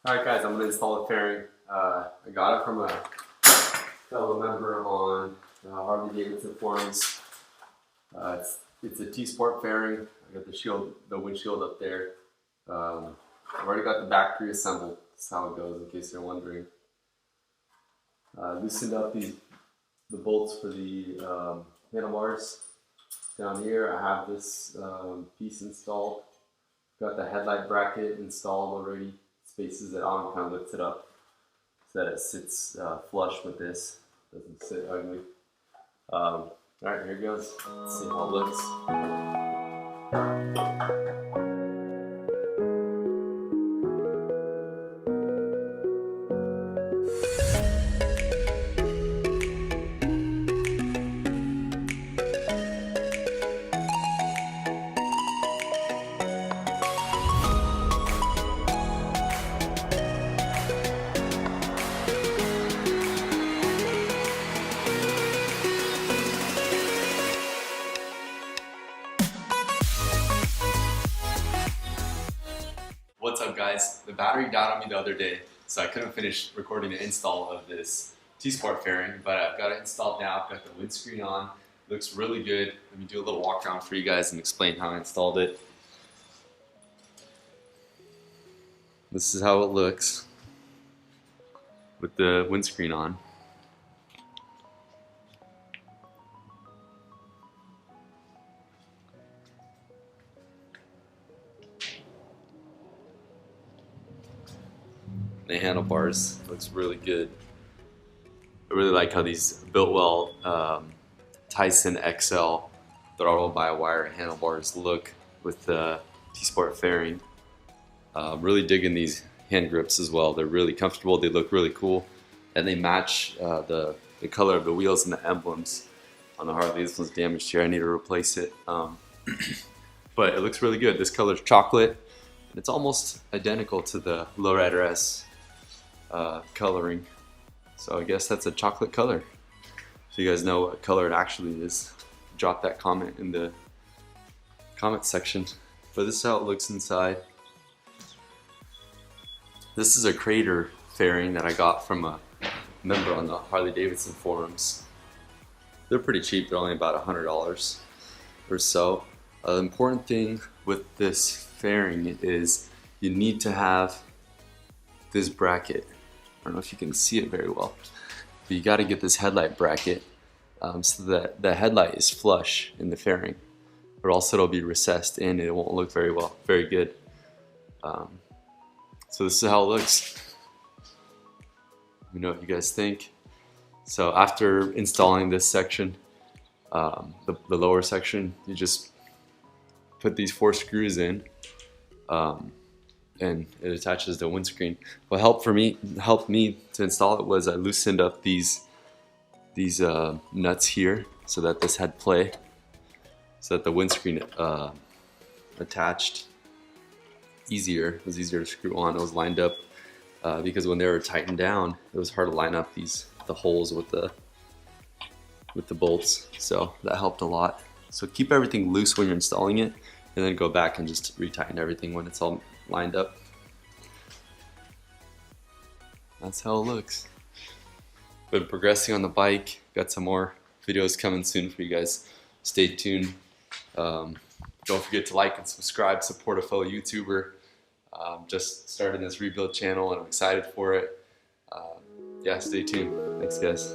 Alright guys, I'm going to install a fairing. I got it from a fellow member on Harley Davidson forums. It's a T-Sport fairing. I got the windshield up there. I've already got the back pre-assembled. That's how it goes, in case you're wondering. Loosened up the bolts for the handlebars. Down here I have this piece installed. Got the headlight bracket installed already. Spaces it on, kind of lifts it up so that it sits flush with this. Doesn't sit ugly. Alright, here it goes. Let's see how it looks. What's up guys? The battery died on me the other day, so I couldn't finish recording the install of this T-Sport fairing, but I've got it installed now. I've got the windscreen on. It looks really good. Let me do a little walk around for you guys and explain how I installed it. This is how it looks with the windscreen on. The handlebars looks really good. I really like how these Biltwell Tyson XL throttle-by-wire handlebars look with the T-Sport fairing. Really digging these hand grips as well. They're really comfortable, they look really cool, and they match the color of the wheels and the emblems on the Harley. This one's damaged here, I need to replace it. But it looks really good. This color is chocolate, and it's almost identical to the Lowrider S coloring. So I guess that's a chocolate color. So you guys know what color it actually is. Drop that comment in the comment section. But this is how it looks inside. This is a crater fairing that I got from a member on the Harley Davidson forums. They're pretty cheap, they're only about $100 or so. The important thing with this fairing is you need to have this bracket. I don't know if you can see it very well, but you got to get this headlight bracket so that the headlight is flush in the fairing, or else it'll be recessed in and it won't look very good. So this is how it looks. Let me know what you guys think. So after installing this section, the lower section, you just put these 4 screws in. And it attaches the windscreen. What helped me to install it was I loosened up these nuts here so that this had play, so that the windscreen attached easier. It was easier to screw on. It was lined up because when they were tightened down, it was hard to line up the holes with the bolts. So that helped a lot. So keep everything loose when you're installing it, and then go back and just retighten everything when it's all lined up. That's how it looks. Been progressing on the bike. Got some more videos coming soon for you guys. Stay tuned. Don't forget to like and subscribe. Support a fellow YouTuber. Just starting this rebuild channel and I'm excited for it. Yeah, stay tuned. Thanks guys.